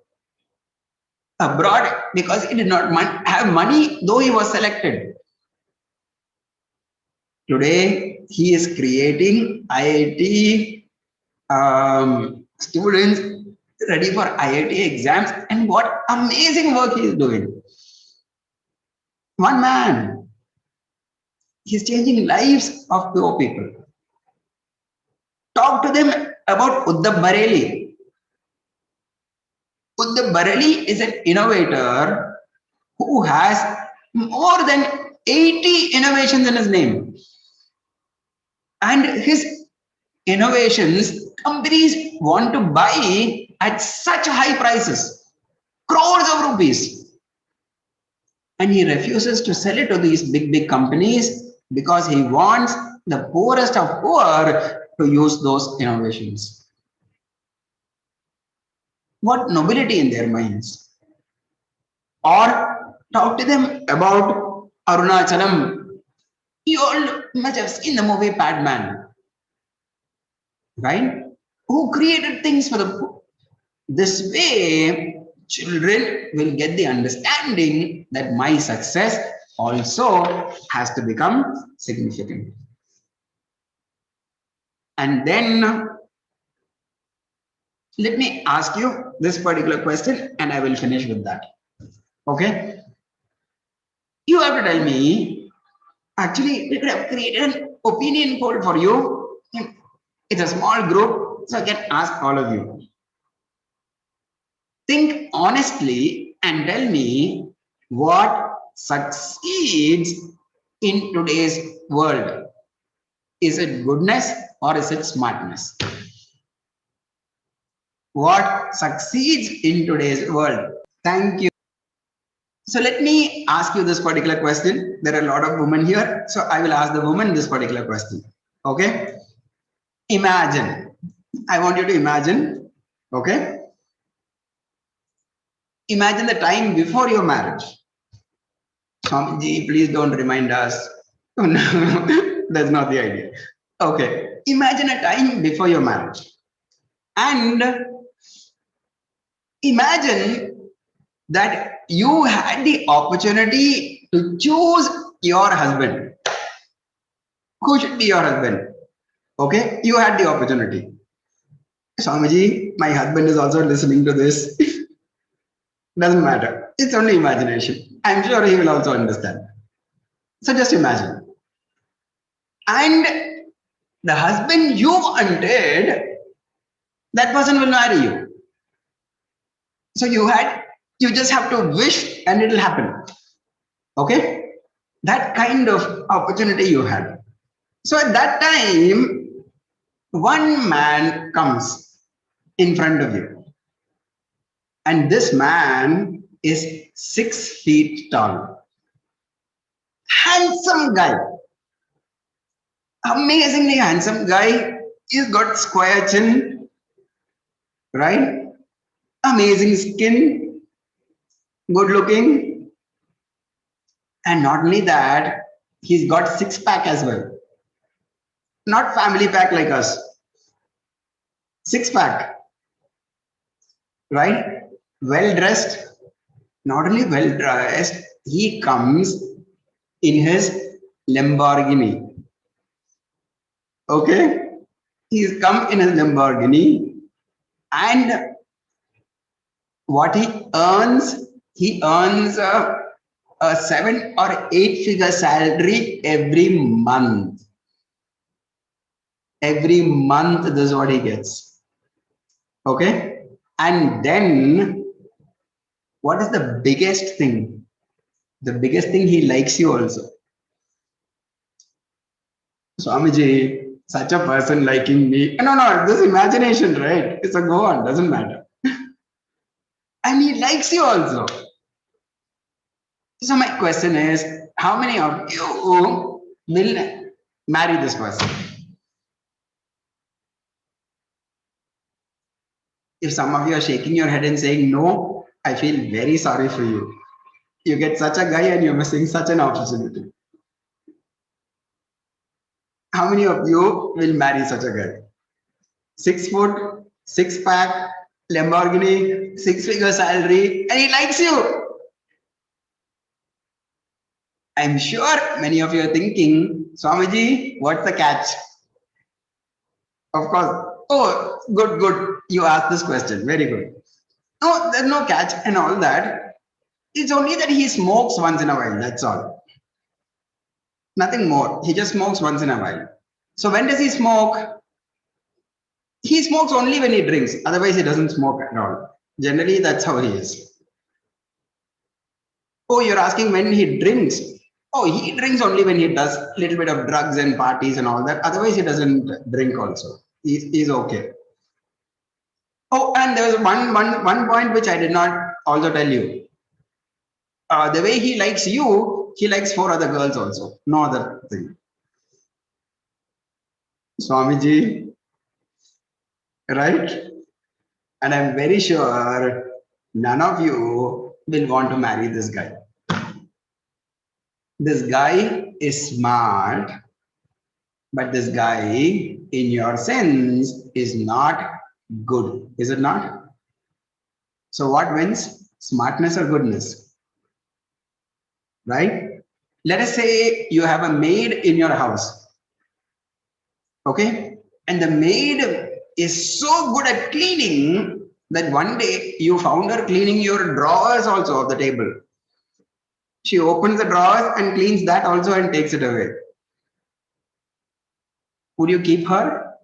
abroad because he did not have money, though he was selected. Today, he is creating IIT students ready for IIT exams, and what amazing work he is doing. One man, he's changing lives of poor people. Talk to them about Uddhav Bareli. Uddhav Bareli is an innovator who has more than 80 innovations in his name. And his innovations, companies want to buy at such high prices, crores of rupees. And he refuses to sell it to these big companies because he wants the poorest of poor to use those innovations. What nobility in their minds. Or talk to them about Arunachalam. You all must have seen the movie Padman, right? Who created things for the poor. This way, children will get the understanding that my success also has to become significant. And then let me ask you this particular question and I will finish with that. Okay? You have to tell me, actually, we could have created an opinion poll for you. It's a small group, so I can ask all of you. Think honestly and tell me what succeeds in today's world. Is it goodness or is it smartness? What succeeds in today's world? Thank you. So let me ask you this particular question. There are a lot of women here, so I will ask the woman this particular question. Okay? Imagine. I want you to imagine. Okay? Imagine the time before your marriage. Swamiji, please don't remind us. Oh, no, that's not the idea. Okay. Imagine a time before your marriage. And imagine that you had the opportunity to choose your husband. Who should be your husband? Okay, you had the opportunity. Swamiji, my husband is also listening to this. Doesn't matter. It's only imagination. I'm sure he will also understand. So just imagine. And the husband you wanted, that person will marry you. So you just have to wish and it'll happen. Okay? That kind of opportunity you had. So at that time, one man comes in front of you. And this man is 6 feet tall. Handsome guy. Amazingly handsome guy. He's got square chin, right? Amazing skin, good looking. And not only that, he's got six pack as well. Not family pack like us. Six pack, right? Well dressed. Not only well dressed, he comes in his Lamborghini. Okay? He's come in his Lamborghini and what he earns a 7 or 8 figure salary every month. Every month, this is what he gets. Okay? And then, what is the biggest thing? The biggest thing, he likes you also. Swamiji, such a person liking me. No, this imagination, right? It's a go on, doesn't matter. And he likes you also. So my question is, how many of you will marry this person? If some of you are shaking your head and saying no, I feel very sorry for you. You get such a guy and you're missing such an opportunity. How many of you will marry such a guy? 6 foot, six pack, Lamborghini, 6 figure salary, and he likes you. I'm sure many of you are thinking, Swamiji, what's the catch? Of course. Oh, good. You asked this question. Very good. No, there's no catch and all that. It's only that he smokes once in a while. That's all. Nothing more. He just smokes once in a while. So when does he smoke? He smokes only when he drinks. Otherwise, he doesn't smoke at all. Generally, that's how he is. Oh, you're asking when he drinks. Oh, he drinks only when he does a little bit of drugs and parties and all that. Otherwise, he doesn't drink also. He's okay. Oh, and there was one point which I did not also tell you. The way he likes you, he likes 4 other girls also. No other thing. Swamiji, right? And I'm very sure none of you will want to marry this guy. This guy is smart, but this guy, in your sense, is not good. Is it not? So, what wins? Smartness or goodness? Right? Let us say you have a maid in your house, okay? And the maid is so good at cleaning that one day you found her cleaning your drawers also of the table. She opens the drawers and cleans that also and takes it away. Would you keep her?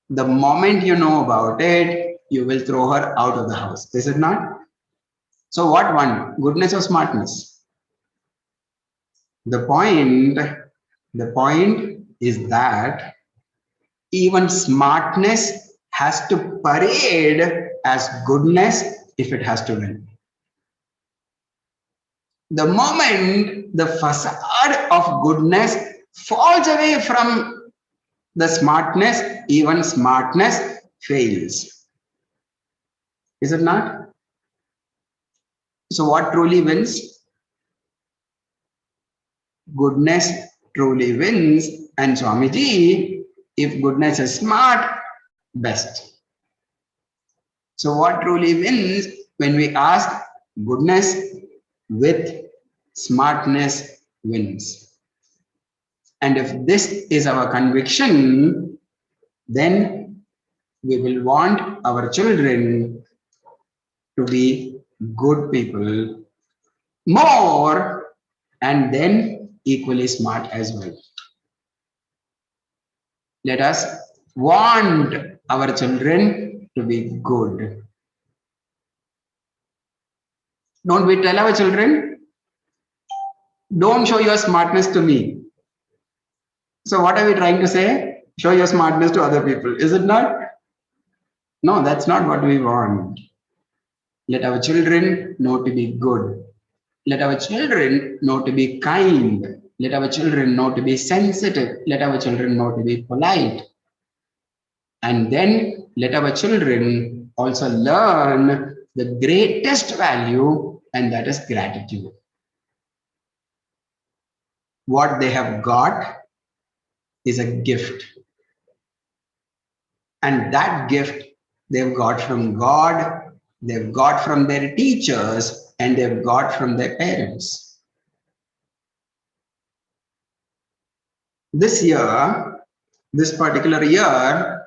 The moment you know about it, you will throw her out of the house. Is it not? So what won? Goodness or smartness? The point, the point is that even smartness has to parade as goodness if it has to win. The moment the facade of goodness falls away from the smartness, even smartness fails. Is it not? So, what truly wins? Goodness truly wins. And Swamiji, if goodness is smart, best. So, what truly wins when we ask goodness with smartness wins? And if this is our conviction, then we will want our children to be good people more and then equally smart as well. Let us want our children to be good. Don't we tell our children, don't show your smartness to me. So, what are we trying to say? Show your smartness to other people. Is it not? No, that's not what we want. Let our children know to be good. Let our children know to be kind. Let our children know to be sensitive. Let our children know to be polite. And then let our children also learn the greatest value, and that is gratitude. What they have got is a gift. And that gift they've got from God, they've got from their teachers, and they've got from their parents. This year, this particular year,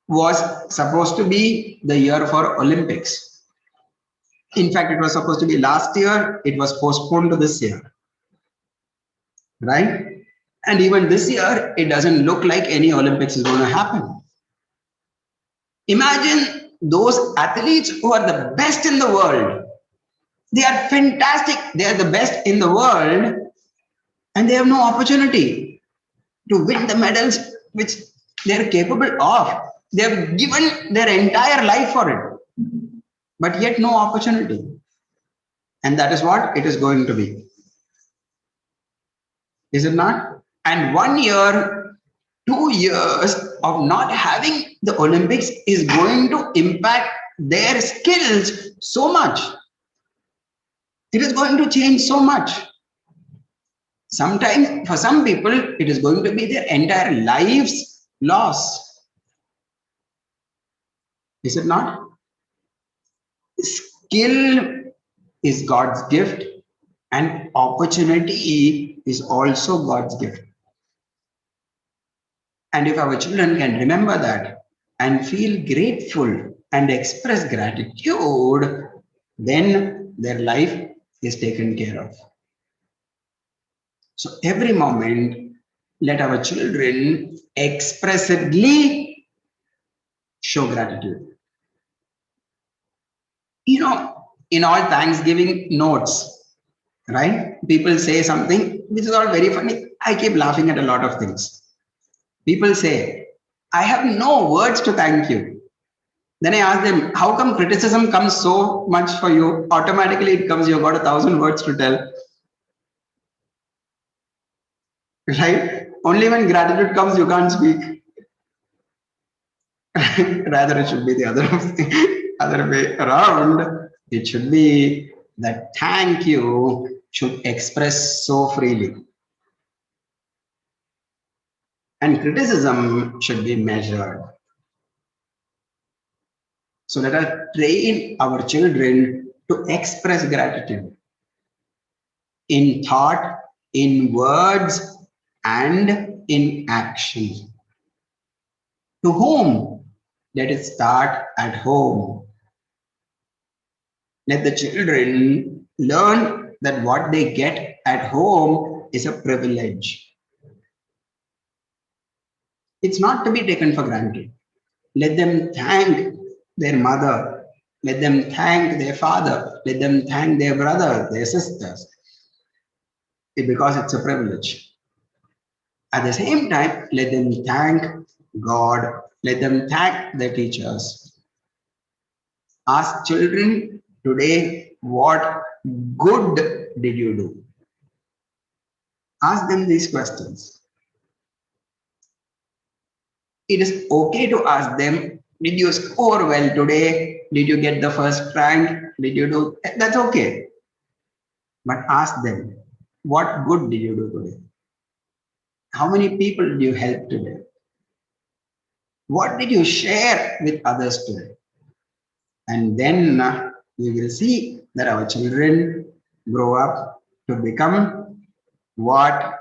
was supposed to be the year for Olympics. In fact, it was supposed to be last year, it was postponed to this year, right? And even this year, it doesn't look like any Olympics is going to happen. Imagine those athletes who are the best in the world. They are fantastic, they are the best in the world, and they have no opportunity to win the medals which they are capable of. They have given their entire life for it, but yet no opportunity. And that is what it is going to be. Is it not? And 1 year, 2 years of not having the Olympics is going to impact their skills so much. It is going to change so much. Sometimes, for some people, it is going to be their entire life's loss. Is it not? Skill is God's gift, and opportunity is also God's gift. And if our children can remember that and feel grateful and express gratitude, then their life is taken care of. So every moment, let our children expressively show gratitude. You know, in all Thanksgiving notes, right? People say something which is all very funny. I keep laughing at a lot of things. People say, I have no words to thank you. Then I ask them, how come criticism comes so much for you? Automatically it comes, you've got 1,000 words to tell. Right? Only when gratitude comes, you can't speak. Rather, it should be the other way around. It should be that thank you should express so freely, and criticism should be measured. So let us train our children to express gratitude in thought, in words, and in action. To whom? Let it start at home. Let the children learn that what they get at home is a privilege. It's not to be taken for granted. Let them thank their mother. Let them thank their father. Let them thank their brothers, their sisters, because it's a privilege. At the same time, let them thank God. Let them thank their teachers. Ask children today, what good did you do? Ask them these questions. It is okay to ask them, did you score well today? Did you get the first rank? Did you do? That's okay. But ask them, what good did you do today? How many people did you help today? What did you share with others today? And then we will see that our children grow up to become what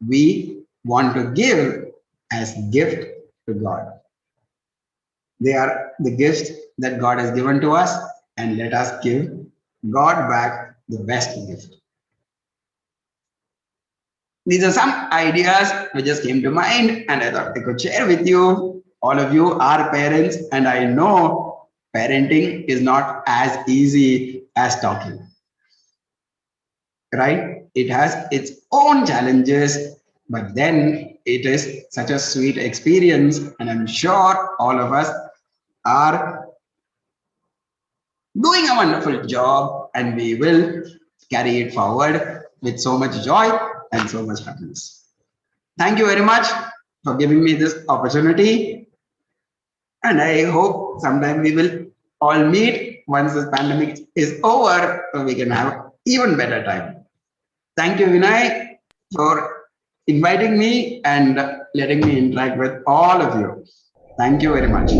we want to give as gift to God. They are the gifts that God has given to us, and let us give God back the best gift. These are some ideas which just came to mind, and I thought I could share with you. All of you are parents, and I know parenting is not as easy as talking, right? It has its own challenges, but then it is such a sweet experience, and I'm sure all of us are doing a wonderful job, and we will carry it forward with so much joy and so much happiness. Thank you very much for giving me this opportunity, and I hope sometime we will all meet once this pandemic is over so we can have even better time. Thank you, Vinay, for inviting me and letting me interact with all of you. Thank you very much.